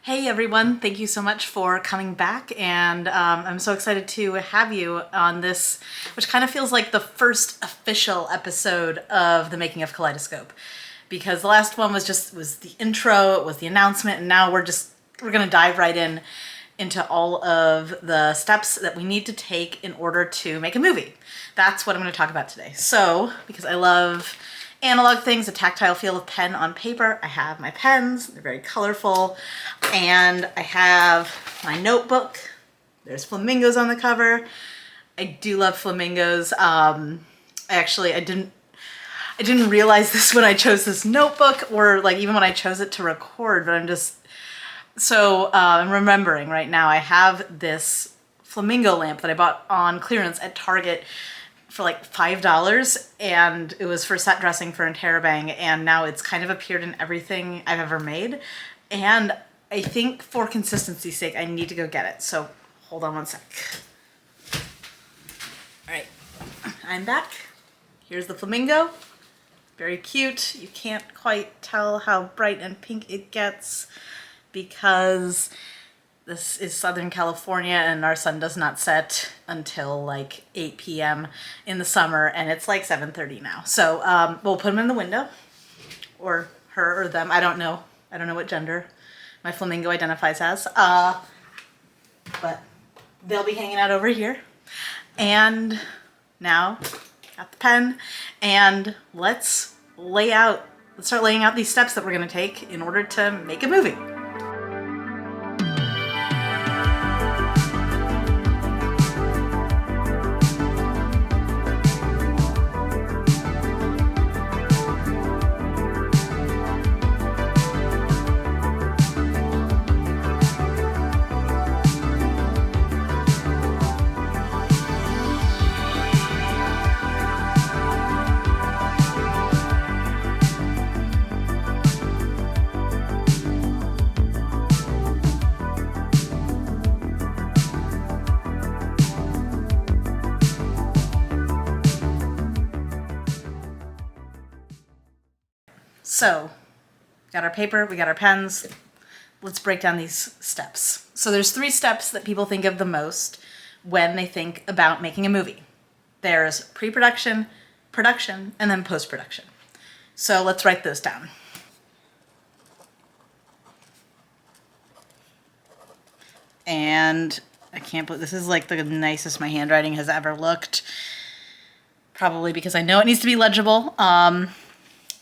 Hey everyone, thank you so much for coming back, and I'm so excited to have you on this, which kind of feels like the first official episode of the Making of Kaleidoscope, because the last one was the intro, it was the announcement, and now we're gonna dive right into all of the steps that we need to take in order to make a movie. That's what I'm going to talk about today. So, because I love analog things, a tactile feel of pen on paper, I have my pens, they're very colorful, and I have my notebook. There's flamingos on the cover. I do love flamingos. I didn't realize this when I chose this notebook, or like even when I chose it to record, but I'm remembering right now I have this flamingo lamp that I bought on clearance at Target for like $5, and it was for set dressing for interrobang, and now it's kind of appeared in everything I've ever made, and I think for consistency's sake I need to go get it, so hold on one sec. Alright, I'm back. Here's the flamingo. Very cute. You can't quite tell how bright and pink it gets because this is Southern California and our sun does not set until like 8 p.m. in the summer, and it's like 7:30 now. So we'll put them in the window, or her or them. I don't know what gender my flamingo identifies as. But they'll be hanging out over here. And now, got the pen, and let's start laying out these steps that we're gonna take in order to make a movie. So, we got our paper, we got our pens. Let's break down these steps. So there's 3 steps that people think of the most when they think about making a movie. There's pre-production, production, and then post-production. So let's write those down. And I can't believe this is like the nicest my handwriting has ever looked. Probably because I know it needs to be legible.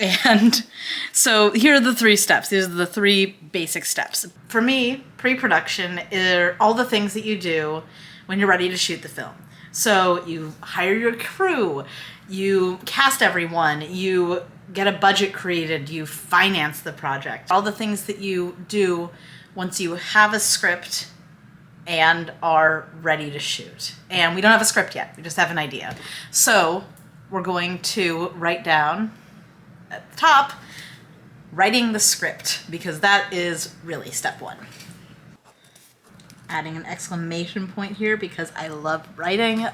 And so here are the 3 steps. These are the 3 basic steps. For me, pre-production are all the things that you do when you're ready to shoot the film. So you hire your crew, you cast everyone, you get a budget created, you finance the project. All the things that you do once you have a script and are ready to shoot. And we don't have a script yet, we just have an idea. So we're going to write down at the top, writing the script, because that is really step 1. Adding an exclamation point here because I love writing.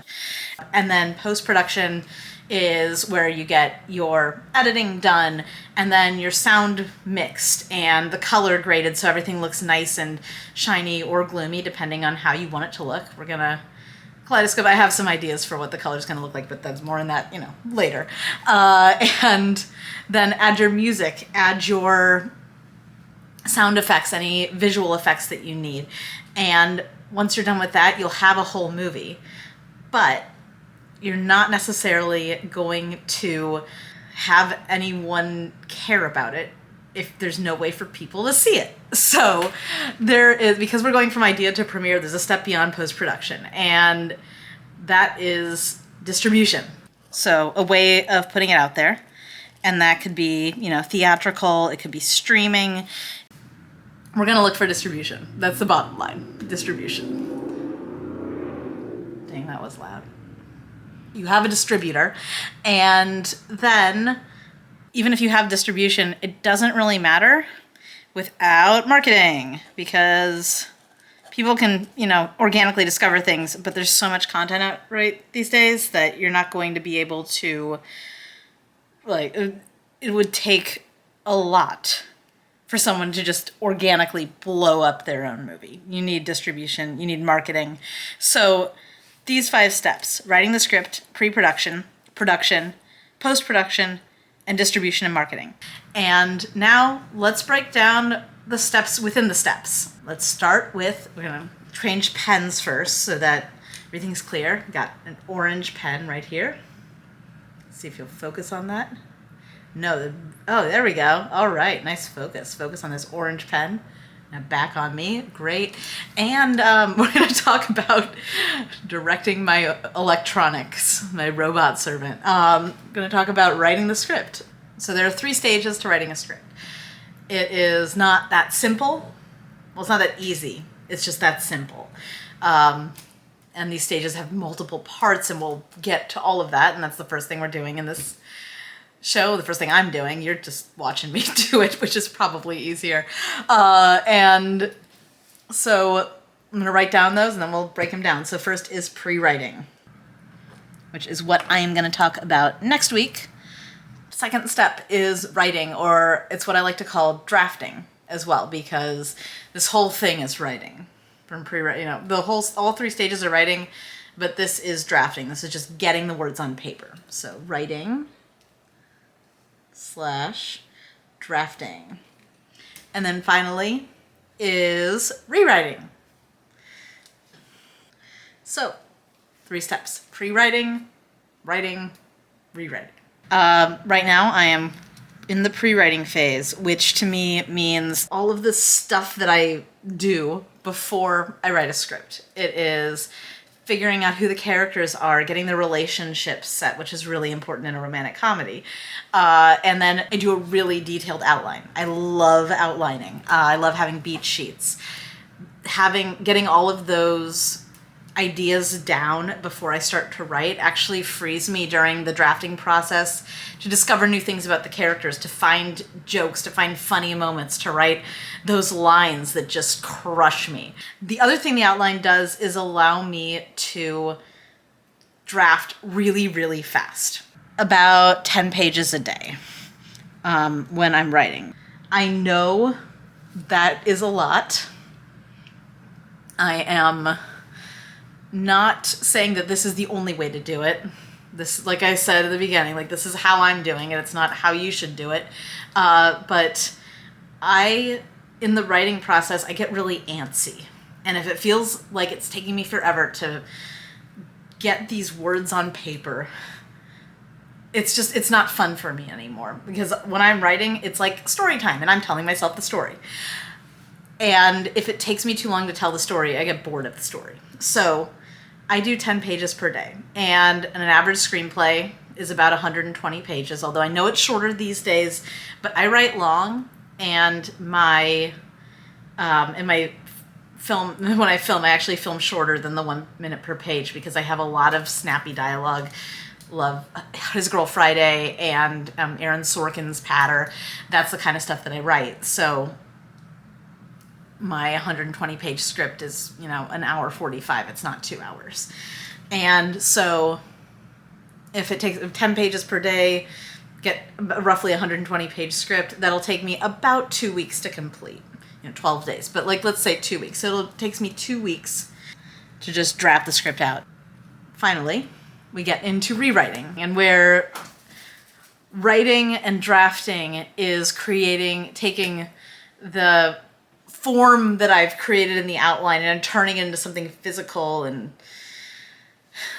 And then post-production is where you get your editing done and then your sound mixed and the color graded so everything looks nice and shiny or gloomy depending on how you want it to look. We're gonna Kaleidoscope, I have some ideas for what the color's gonna look like, but that's more in that, later. And then add your music, add your sound effects, any visual effects that you need. And once you're done with that, you'll have a whole movie. But you're not necessarily going to have anyone care about it if there's no way for people to see it. So because we're going from idea to premiere, there's a step beyond post-production, and that is distribution. So a way of putting it out there, and that could be, theatrical, it could be streaming. We're gonna look for distribution. That's the bottom line, distribution. Dang, that was loud. You have a distributor, and then even if you have distribution, it doesn't really matter without marketing, because people can, organically discover things, but there's so much content out right these days that you're not going to be able to, it would take a lot for someone to just organically blow up their own movie. You need distribution, you need marketing. So these 5 steps: writing the script, pre-production, production, post-production, and distribution and marketing. And now let's break down the steps within the steps. Let's start with, we're gonna change pens first so that everything's clear. Got an orange pen right here. Let's see if you'll focus on that. No, oh, there we go. All right, nice focus. Focus on this orange pen. Now back on me, great. And we're gonna talk about directing my electronics, my robot servant. I'm gonna talk about writing the script. So there are 3 stages to writing a script. It is not that simple. Well, it's not that easy. It's just that simple. And these stages have multiple parts, and we'll get to all of that. And that's the first thing we're doing in this show. The first thing I'm doing. You're just watching me do it, which is probably easier. And so I'm going to write down those, and then we'll break them down. So first is pre-writing, which is what I am going to talk about next week. Second step is writing, or it's what I like to call drafting as well, because this whole thing is writing. From pre-writing, all 3 stages are writing, but this is drafting. This is just getting the words on paper. So writing / drafting. And then finally is rewriting. So 3 steps: pre-writing, writing, rewriting. Right now I am in the pre-writing phase, which to me means all of the stuff that I do before I write a script. It is figuring out who the characters are, getting the relationships set, which is really important in a romantic comedy. And then I do a really detailed outline. I love outlining. I love having beat sheets. Getting all of those ideas down before I start to write actually frees me during the drafting process to discover new things about the characters, to find jokes, to find funny moments, to write those lines that just crush me. The other thing the outline does is allow me to draft really, really fast. About 10 pages a day when I'm writing. I know that is a lot. I am not saying that this is the only way to do it. This, like I said at the beginning, like this is how I'm doing it. It's not how you should do it. But in the writing process, I get really antsy. And if it feels like it's taking me forever to get these words on paper, it's not fun for me anymore. Because when I'm writing, it's like story time, and I'm telling myself the story. And if it takes me too long to tell the story, I get bored of the story. So I do 10 pages per day, and an average screenplay is about 120 pages, although I know it's shorter these days, but I write long, and in my film, when I film, I actually film shorter than the 1 minute per page because I have a lot of snappy dialogue. Love His Girl Friday and Aaron Sorkin's Patter. That's the kind of stuff that I write. So my 120-page script is, an hour 45. It's not 2 hours. And so if it takes 10 pages per day, get roughly 120-page script, that'll take me about 2 weeks to complete. 12 days. But let's say 2 weeks. So it takes me 2 weeks to just draft the script out. Finally, we get into rewriting, and where writing and drafting is taking the form that I've created in the outline and turning it into something physical, and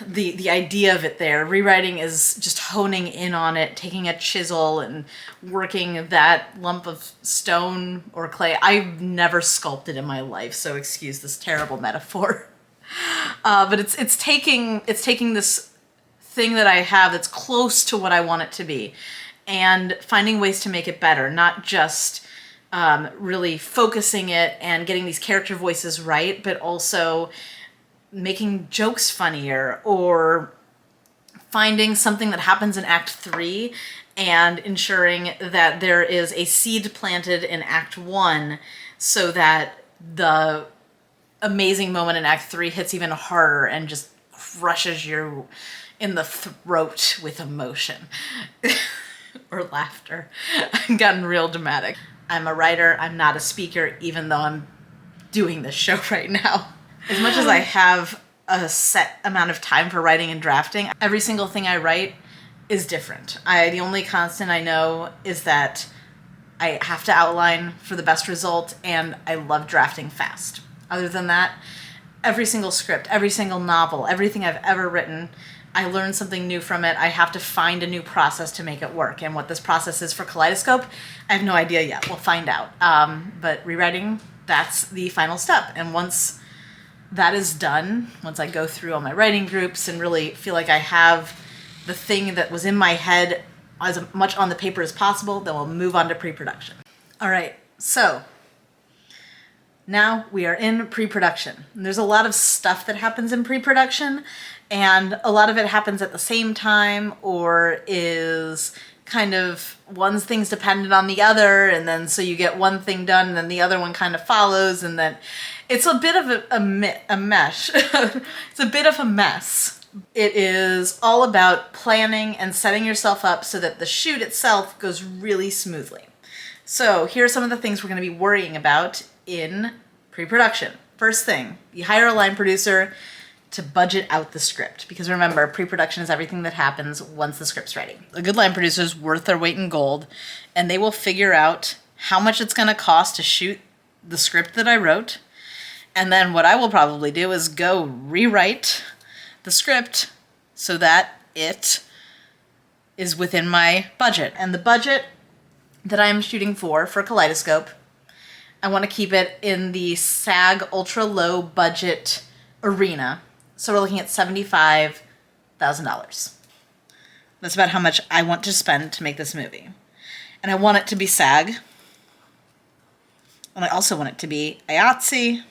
the idea of it there. Rewriting is just honing in on it, taking a chisel and working that lump of stone or clay. I've never sculpted in my life, so excuse this terrible metaphor. But it's taking this thing that I have that's close to what I want it to be, and finding ways to make it better, not just really focusing it and getting these character voices right, but also making jokes funnier, or finding something that happens in Act 3 and ensuring that there is a seed planted in Act 1 so that the amazing moment in Act 3 hits even harder and just crushes you in the throat with emotion or laughter. I've gotten real dramatic. I'm a writer. I'm not a speaker, even though I'm doing this show right now. As much as I have a set amount of time for writing and drafting, every single thing I write is different. The only constant I know is that I have to outline for the best result, and I love drafting fast. Other than that, every single script, every single novel, everything I've ever written, I learn something new from it. I have to find a new process to make it work. And what this process is for Kaleidoscope, I have no idea yet. We'll find out. But rewriting, that's the final step. And once that is done, once I go through all my writing groups and really feel like I have the thing that was in my head as much on the paper as possible, then we'll move on to pre-production. All right, so now we are in pre-production. There's a lot of stuff that happens in pre-production, and a lot of it happens at the same time or is kind of one thing's dependent on the other, and then so you get one thing done and then the other one kind of follows, and then it's a bit of a mesh. It's a bit of a mess. It is all about planning and setting yourself up so that the shoot itself goes really smoothly. So here are some of the things we're going to be worrying about in pre-production. First thing, you hire a line producer to budget out the script, because remember, pre-production is everything that happens once the script's ready. A good line producer is worth their weight in gold, and they will figure out how much it's going to cost to shoot the script that I wrote, and then what I will probably do is go rewrite the script so that it is within my budget. And the budget that I'm shooting for Kaleidoscope, I want to keep it in the SAG ultra low budget arena. So we're looking at $75,000. That's about how much I want to spend to make this movie. And I want it to be SAG. And I also want it to be IATSE.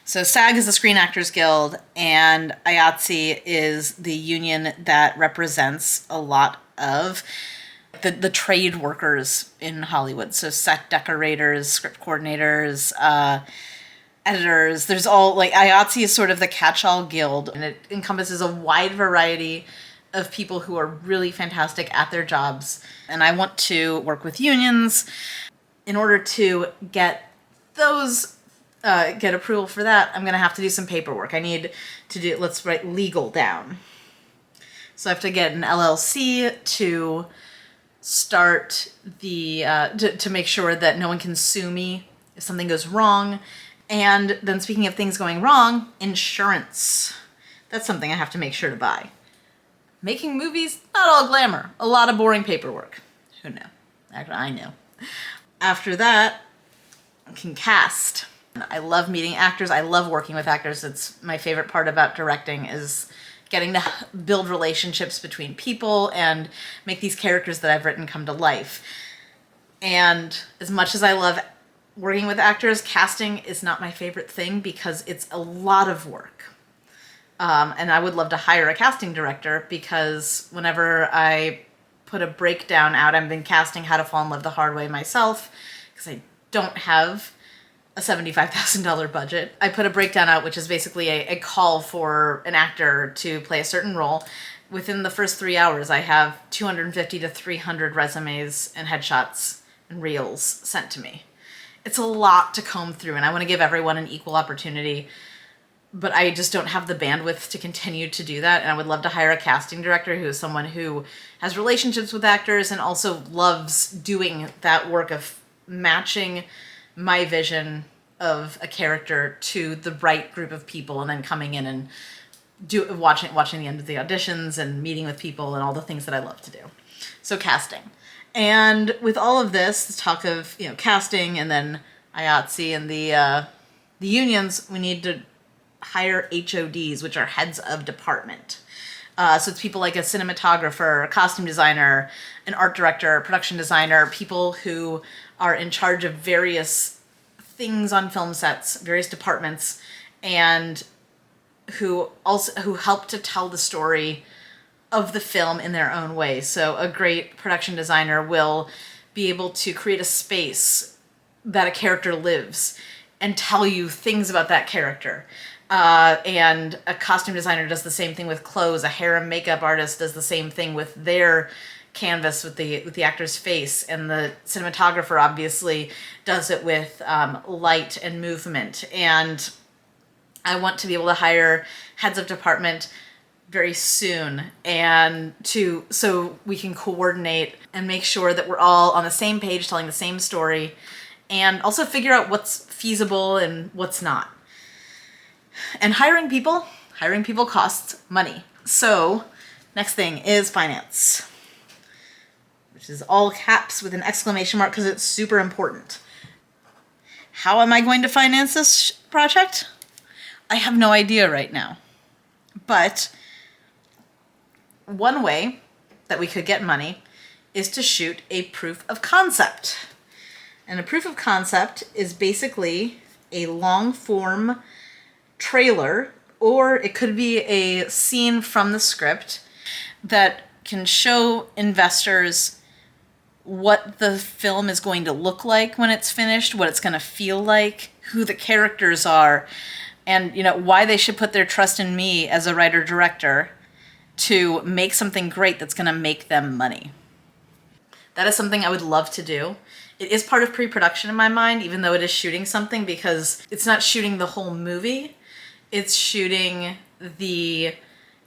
So SAG is the Screen Actors Guild, and IATSE is the union that represents a lot of the trade workers in Hollywood. So set decorators, script coordinators, editors. There's all, like, IATSE is sort of the catch-all guild, and it encompasses a wide variety of people who are really fantastic at their jobs. And I want to work with unions in order to get those get approval for that. I'm going to have to do some paperwork. I need to do, let's write legal down. So I have to get an LLC to start the, to make sure that no one can sue me if something goes wrong. And then speaking of things going wrong, insurance. That's something I have to make sure to buy. Making movies, not all glamour. A lot of boring paperwork. Who knew? Actually, I know. After that, I can cast. I love meeting actors. I love working with actors. It's my favorite part about directing, is getting to build relationships between people and make these characters that I've written come to life. And as much as I love working with actors, casting is not my favorite thing because it's a lot of work. And I would love to hire a casting director, because whenever I put a breakdown out, I've been casting How to Fall in Love the Hard Way myself, because I don't have a $75,000 budget. I put a breakdown out, which is basically a call for an actor to play a certain role. Within the first 3 hours, I have 250 to 300 resumes and headshots and reels sent to me. It's a lot to comb through, and I want to give everyone an equal opportunity, but I just don't have the bandwidth to continue to do that. And I would love to hire a casting director who is someone who has relationships with actors and also loves doing that work of matching my vision of a character to the right group of people, and then coming in and watching the end of the auditions and meeting with people and all the things that I love to do. So casting. And with all of this talk of, casting and then IATSE and the unions, we need to hire HODs, which are heads of department. So it's people like a cinematographer, a costume designer, an art director, production designer, people who are in charge of various things on film sets, various departments, and who help to tell the story of the film in their own way. So a great production designer will be able to create a space that a character lives and tell you things about that character. And a costume designer does the same thing with clothes. A hair and makeup artist does the same thing with their canvas with the actor's face, and the cinematographer obviously does it with light and movement. And I want to be able to hire heads of department very soon, and so we can coordinate and make sure that we're all on the same page telling the same story, and also figure out what's feasible and what's not. And hiring people costs money. So next thing is finance, which is all caps with an exclamation mark because it's super important. How am I going to finance this project? I have no idea right now. But one way that we could get money is to shoot a proof of concept. And a proof of concept is basically a long form trailer, or it could be a scene from the script that can show investors what the film is going to look like when it's finished, what it's going to feel like, who the characters are, and why they should put their trust in me as a writer-director to make something great that's going to make them money. That is something I would love to do. It is part of pre-production in my mind, even though it is shooting something, because it's not shooting the whole movie. It's shooting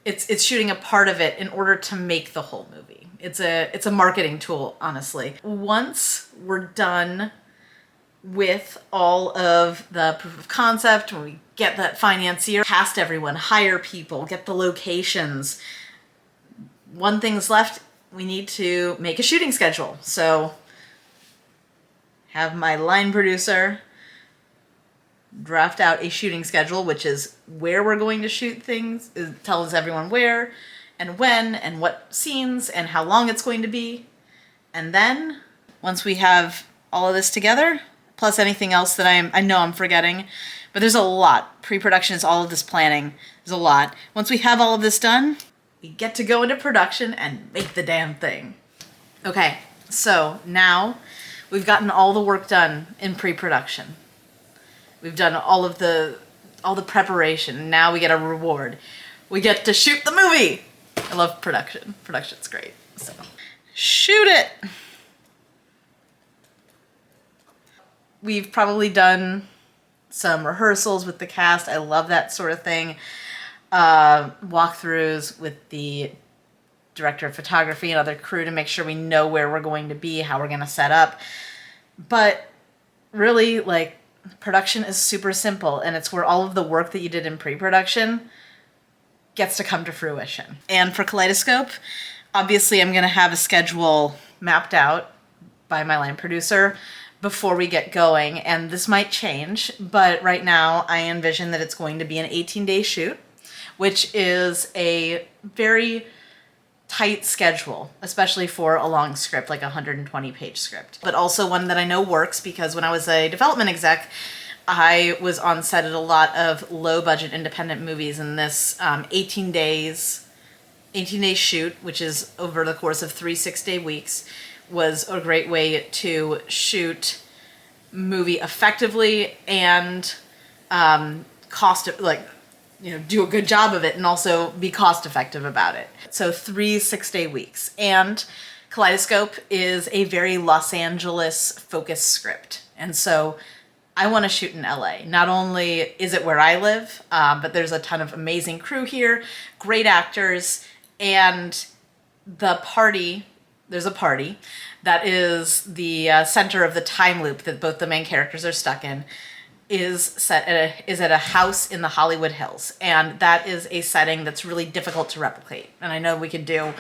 it's shooting a part of it in order to make the whole movie. It's a marketing tool, honestly. Once we're done with all of the proof of concept, when we get that financier, cast everyone, hire people, get the locations, one thing's left. We need to make a shooting schedule. So have my line producer draft out a shooting schedule, which is where we're going to shoot things. It tells everyone where and when and what scenes and how long it's going to be. And then once we have all of this together, plus anything else that I know I'm forgetting, but there's a lot. Pre-production is all of this planning. There's a lot. Once we have all of this done, we get to go into production and make the damn thing. Okay, so now we've gotten all the work done in pre-production. We've done all the preparation. Now we get a reward. We get to shoot the movie. I love production. Production's great. So shoot it. We've probably done some rehearsals with the cast. I love that sort of thing. Walkthroughs with the director of photography and other crew to make sure we know where we're going to be, how we're going to set up. But really, production is super simple, and it's where all of the work that you did in pre-production gets to come to fruition. And for Kaleidoscope, obviously I'm going to have a schedule mapped out by my line producer before we get going, and this might change, but right now I envision that it's going to be an 18-day shoot, which is a very tight schedule, especially for a long script, like a 120-page script. But also one that I know works because when I was a development exec, I was on set at a lot of low-budget independent movies, and this 18-day shoot, which is over the course of 3 6-day weeks, was a great way to shoot movie effectively and do a good job of it and also be cost effective about it. So 3 6-day weeks. And Kaleidoscope is a very Los Angeles focused script. And so I want to shoot in LA. Not only is it where I live, but there's a ton of amazing crew here, great actors, and there's a party that is the center of the time loop that both the main characters are stuck in, is at a house in the Hollywood Hills. And that is a setting that's really difficult to replicate. And I know we could do,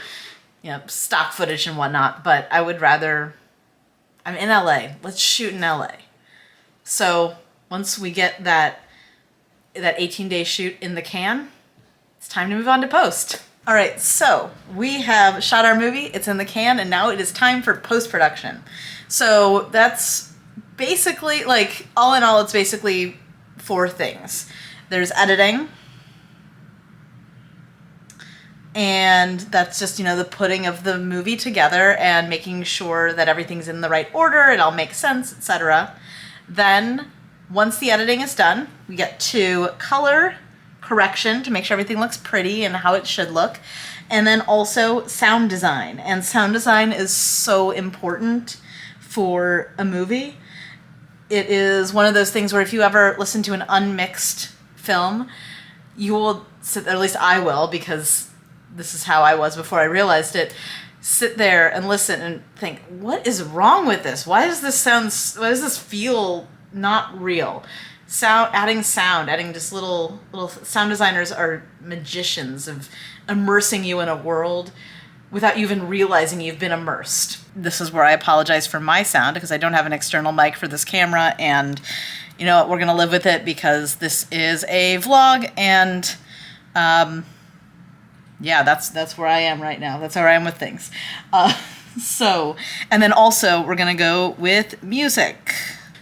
stock footage and whatnot, but I'm in LA. Let's shoot in LA. So once we get that 18-day shoot in the can, it's time to move on to post. All right, so we have shot our movie, it's in the can, and now it is time for post-production. So that's basically, all in all, it's basically 4 things. There's editing, and that's just, the putting of the movie together and making sure that everything's in the right order, it all makes sense, etc. Then, once the editing is done, we get to color, correction to make sure everything looks pretty and how it should look. And then also sound design. And sound design is so important for a movie. It is one of those things where if you ever listen to an unmixed film, you will sit, at least I will, because this is how I was before I realized it, sit there and listen and think, what is wrong with this? Why does this feel not real? Adding just little sound designers are magicians of immersing you in a world without you even realizing you've been immersed. This is where I apologize for my sound because I don't have an external mic for this camera, and you know what, we're gonna live with it because this is a vlog, and yeah, that's where I am right now. That's where I am with things. And then also we're gonna go with music.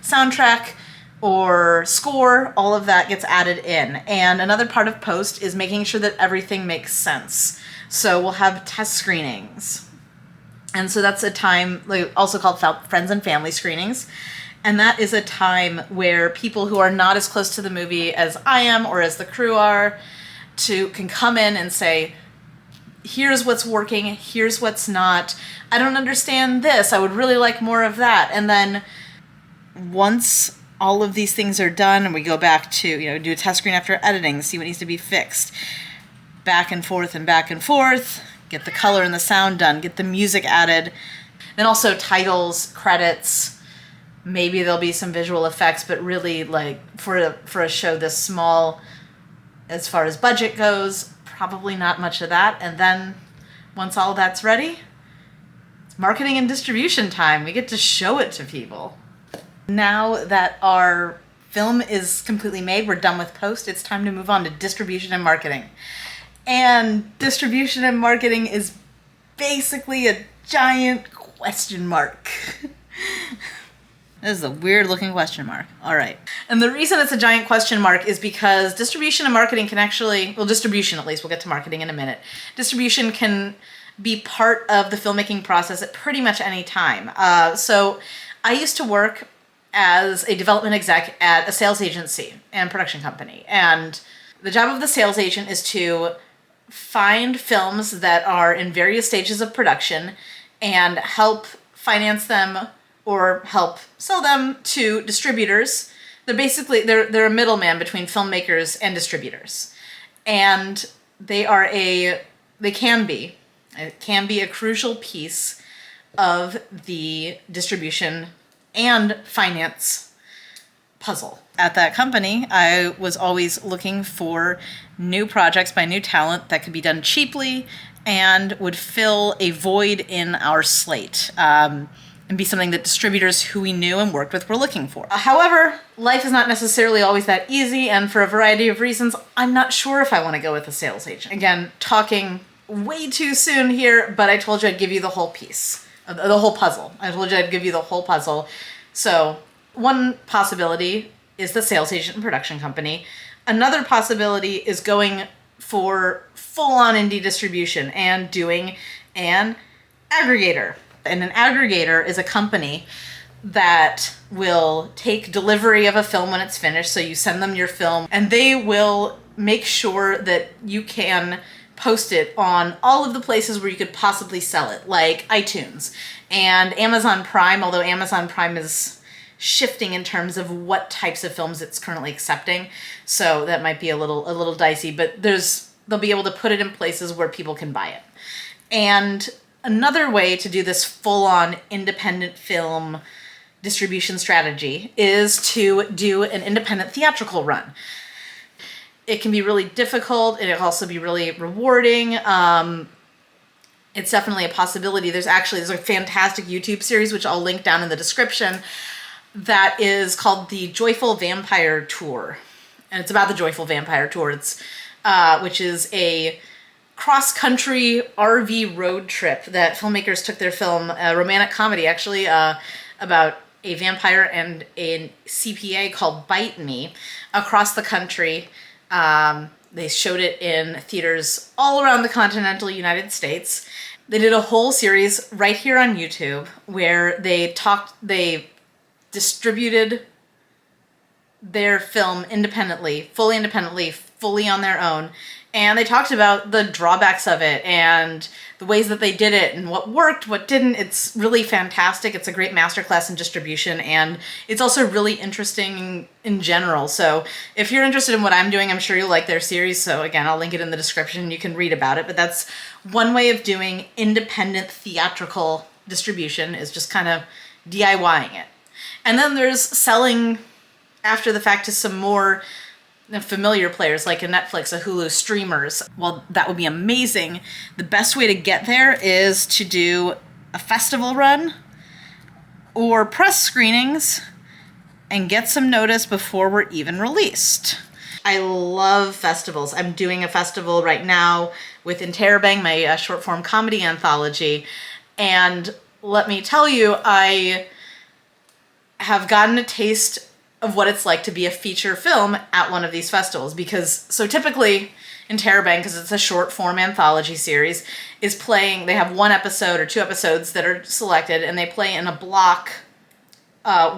Soundtrack or score, all of that gets added in. And another part of post is making sure that everything makes sense. So we'll have test screenings. And so that's a time, also called friends and family screenings. And that is a time where people who are not as close to the movie as I am or as the crew are can come in and say, here's what's working, here's what's not. I don't understand this. I would really like more of that. And then once all of these things are done and we go back to, do a test screen after editing, see what needs to be fixed. Back and forth, get the color and the sound done, get the music added. Then also titles, credits, maybe there'll be some visual effects, but really for a show this small, as far as budget goes, probably not much of that. And then once all that's ready, it's marketing and distribution time. We get to show it to people. Now that our film is completely made, we're done with post, it's time to move on to distribution and marketing. And distribution and marketing is basically a giant question mark. This is a weird looking question mark. All right. And the reason it's a giant question mark is because distribution and marketing can distribution at least, we'll get to marketing in a minute. Distribution can be part of the filmmaking process at pretty much any time. So I used to work as a development exec at a sales agency and production company. And the job of the sales agent is to find films that are in various stages of production and help finance them or help sell them to distributors. They're a middleman between filmmakers and distributors. And it can be a crucial piece of the distribution and finance puzzle. At that company, I was always looking for new projects by new talent that could be done cheaply and would fill a void in our slate and be something that distributors who we knew and worked with were looking for. However, life is not necessarily always that easy, and for a variety of reasons, I'm not sure if I want to go with a sales agent. Again, talking way too soon here, but I told you I'd give you the whole piece, the whole puzzle. I told you I'd give you the whole puzzle. So one possibility is the sales agent and production company. Another possibility is going for full-on indie distribution and doing an aggregator. And an aggregator is a company that will take delivery of a film when it's finished. So you send them your film and they will make sure that you can post it on all of the places where you could possibly sell it, like iTunes and Amazon Prime, although Amazon Prime is shifting in terms of what types of films it's currently accepting. So that might be a little dicey, but they'll be able to put it in places where people can buy it. And another way to do this full-on independent film distribution strategy is to do an independent theatrical run. It can be really difficult, and it can also be really rewarding. It's definitely a possibility. There's a fantastic YouTube series, which I'll link down in the description, that is called the Joyful Vampire Tour. And it's about the Joyful Vampire Tour. Which is a cross-country RV road trip that filmmakers took their film, a romantic comedy actually, about a vampire and a CPA called Bite Me, across the country. They showed it in theaters all around the continental United States. They did a whole series right here on YouTube where they distributed their film fully independently fully on their own. And they talked about the drawbacks of it and the ways that they did it and what worked, what didn't. It's really fantastic. It's a great masterclass in distribution, and it's also really interesting in general. So if you're interested in what I'm doing, I'm sure you'll like their series. So again, I'll link it in the description. You can read about it. But that's one way of doing independent theatrical distribution, is just kind of DIYing it. And then there's selling after the fact to some more familiar players like a Netflix, a Hulu, streamers. Well, that would be amazing. The best way to get there is to do a festival run or press screenings and get some notice before we're even released. I love festivals. I'm doing a festival right now with Interrobang, my short form comedy anthology. And let me tell you, I have gotten a taste of what it's like to be a feature film at one of these festivals, because so typically Interrobang, because it's a short form anthology series, is playing, they have one episode or two episodes that are selected, and they play in a block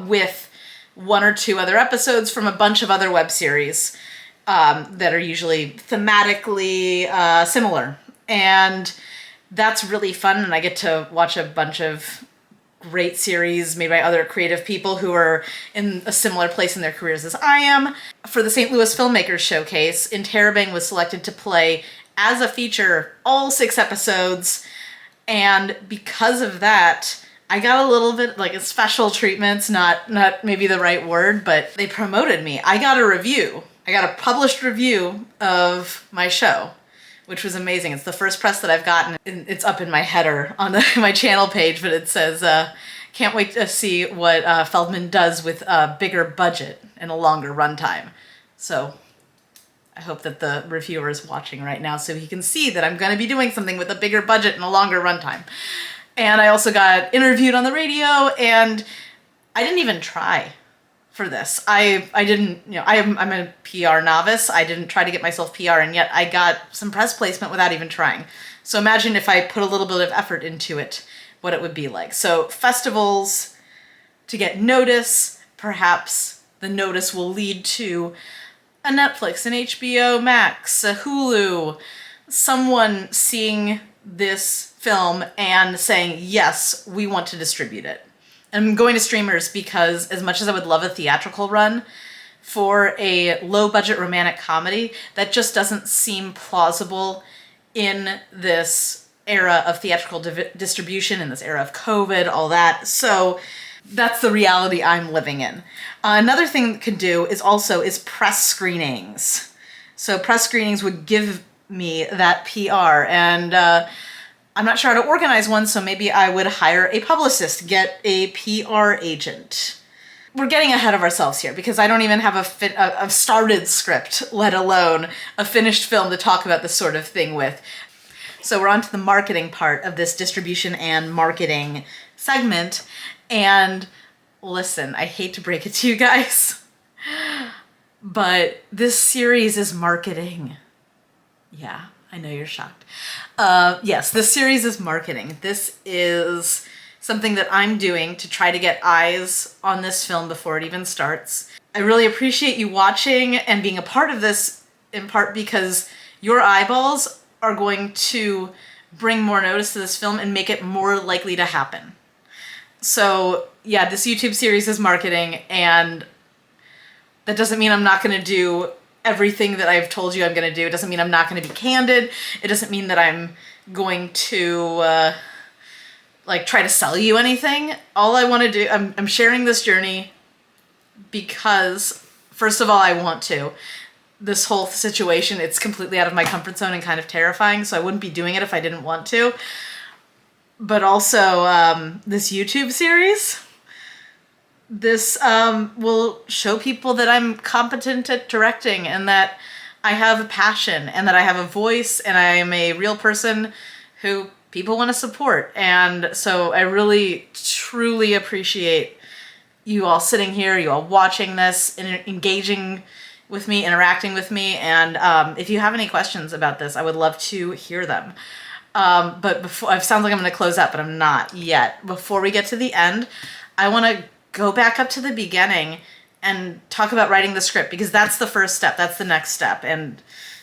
with one or two other episodes from a bunch of other web series that are usually thematically similar. And that's really fun, and I get to watch a bunch of great series made by other creative people who are in a similar place in their careers as I am. For the St. Louis Filmmakers Showcase, Interrobang was selected to play as a feature all 6 episodes, and because of that, I got a little bit like a special treatments, not maybe the right word, but they promoted me. I got a review. I got a published review of my show, which was amazing. It's the first press that I've gotten. It's up in my header on my channel page, but it says, can't wait to see what Feldman does with a bigger budget and a longer runtime. So I hope that the reviewer is watching right now so he can see that I'm going to be doing something with a bigger budget and a longer runtime. And I also got interviewed on the radio, and I didn't even try for this. I didn't, I'm a PR novice. I didn't try to get myself PR, and yet I got some press placement without even trying. So imagine if I put a little bit of effort into it, what it would be like. So festivals, to get notice, perhaps the notice will lead to a Netflix, an HBO Max, a Hulu, someone seeing this film and saying, yes, we want to distribute it. I'm going to streamers because as much as I would love a theatrical run for a low-budget romantic comedy, that just doesn't seem plausible in this era of theatrical distribution, in this era of COVID, all that. So that's the reality I'm living in. Another thing that could do is press screenings. So press screenings would give me that PR, and I'm not sure how to organize one, so maybe I would hire a publicist, get a PR agent. We're getting ahead of ourselves here because I don't even have a started script, let alone a finished film to talk about this sort of thing with. So we're on to the marketing part of this distribution and marketing segment. And listen, I hate to break it to you guys, but this series is marketing. Yeah. I know you're shocked. Yes, this series is marketing. This is something that I'm doing to try to get eyes on this film before it even starts. I really appreciate you watching and being a part of this, in part because your eyeballs are going to bring more notice to this film and make it more likely to happen. So yeah, this YouTube series is marketing, and that doesn't mean I'm not going to do everything that I've told you I'm going to do. It doesn't mean I'm not going to be candid. It doesn't mean that I'm going to try to sell you anything. All I want to do, I'm sharing this journey because, first of all, I want to. This whole situation, it's completely out of my comfort zone and kind of terrifying, so I wouldn't be doing it if I didn't want to. But also, this YouTube series, this will show people that I'm competent at directing, and that I have a passion, and that I have a voice, and I am a real person who people want to support. And so I really, truly appreciate you all sitting here, you all watching this, and engaging with me, interacting with me. And if you have any questions about this, I would love to hear them. But before, it sounds like I'm going to close out, but I'm not yet. Before we get to the end, I want to go back up to the beginning and talk about writing the script, because that's the first step. That's the next step. And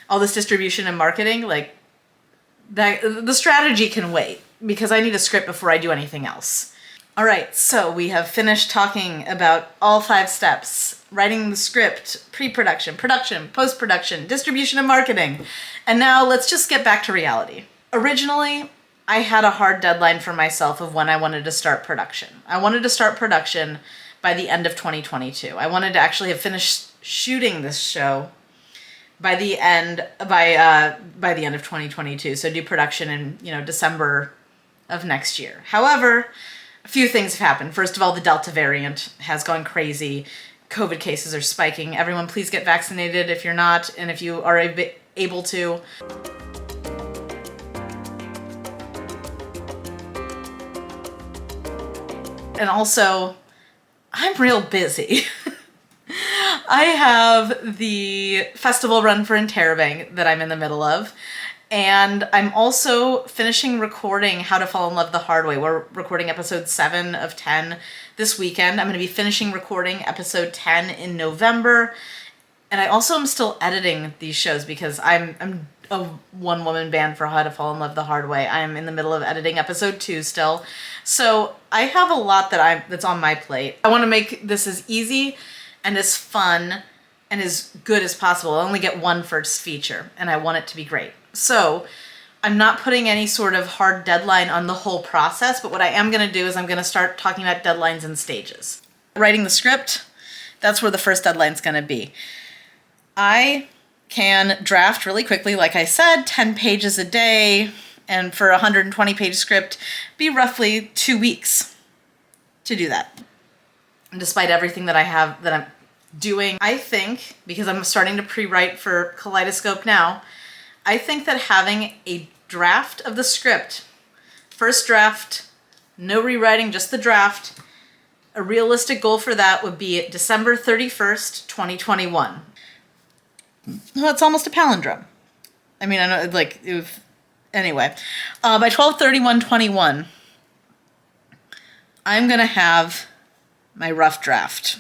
all this distribution and marketing, like that, the strategy can wait, because I need a script before I do anything else. All right, so we have finished talking about all 5 steps: writing the script, pre-production, production, post-production, distribution, and marketing. And now let's just get back to reality. Originally, I had a hard deadline for myself of when I wanted to start production. I wanted to start production by the end of 2022. I wanted to actually have finished shooting this show by the end of 2022. So do production in, December of next year. However, a few things have happened. First of all, the Delta variant has gone crazy. COVID cases are spiking. Everyone, please get vaccinated if you're not, and if you are able to. And also, I'm real busy. I have the festival run for Interrobang that I'm in the middle of. And I'm also finishing recording How to Fall in Love the Hard Way. We're recording episode 7 of 10 this weekend. I'm going to be finishing recording episode 10 in November. And I also am still editing these shows, because I'm a one-woman band for How to Fall in Love the Hard Way. I'm in the middle of editing episode 2 still. So I have a lot that's on my plate. I want to make this as easy and as fun and as good as possible. I only get one first feature, and I want it to be great. So I'm not putting any sort of hard deadline on the whole process, but what I am going to do is I'm going to start talking about deadlines and stages. Writing the script, that's where the first deadline's going to be. I can draft really quickly, like I said, 10 pages a day, and for a 120-page script, be roughly 2 weeks to do that. And despite everything that I'm doing, I think, because I'm starting to pre-write for Kaleidoscope now, I think that having a draft of the script, first draft, no rewriting, just the draft, a realistic goal for that would be December 31st, 2021. Well, it's almost a palindrome. I mean, I know, anyway. By 12/31/21, I'm going to have my rough draft.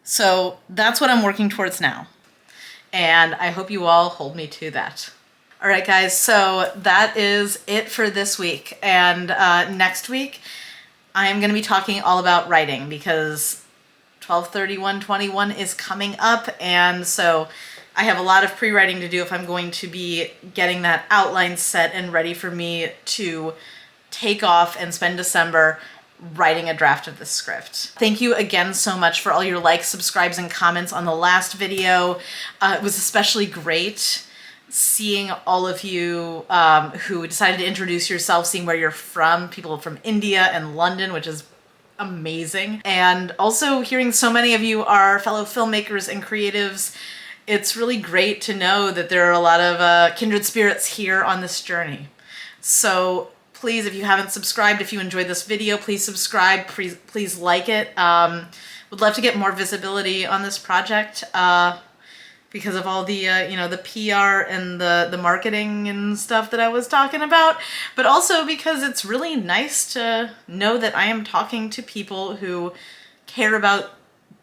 So that's what I'm working towards now. And I hope you all hold me to that. All right, guys, so that is it for this week. And next week, I'm going to be talking all about writing, because 12/31/21 is coming up. And so I have a lot of pre-writing to do if I'm going to be getting that outline set and ready for me to take off and spend December writing a draft of the script. Thank you again so much for all your likes, subscribes, and comments on the last video. It was especially great seeing all of you who decided to introduce yourself, seeing where you're from, people from India and London, which is amazing. And also hearing so many of you are fellow filmmakers and creatives. It's really great to know that there are a lot of kindred spirits here on this journey. So please, if you haven't subscribed, if you enjoyed this video, please subscribe, please like it. Would love to get more visibility on this project because of all the, the PR and the marketing and stuff that I was talking about, but also because it's really nice to know that I am talking to people who care about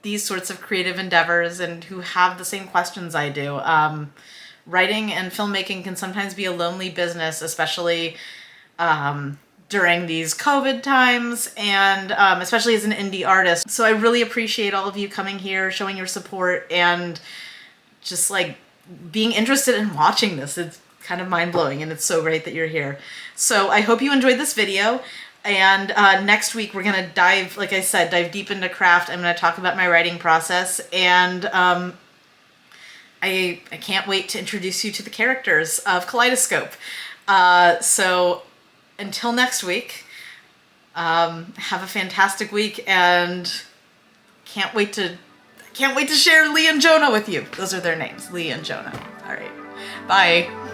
these sorts of creative endeavors and who have the same questions I do. Writing and filmmaking can sometimes be a lonely business, especially during these COVID times, and especially as an indie artist. So I really appreciate all of you coming here, showing your support, and just like being interested in watching this. It's kind of mind-blowing, and it's so great that you're here. So I hope you enjoyed this video, and next week we're gonna dive, like I said, dive deep into craft. I'm gonna talk about my writing process, and I can't wait to introduce you to the characters of Kaleidoscope. So until next week, have a fantastic week, and can't wait to share Lee and Jonah with you. Those are their names, Lee and Jonah. All right, bye.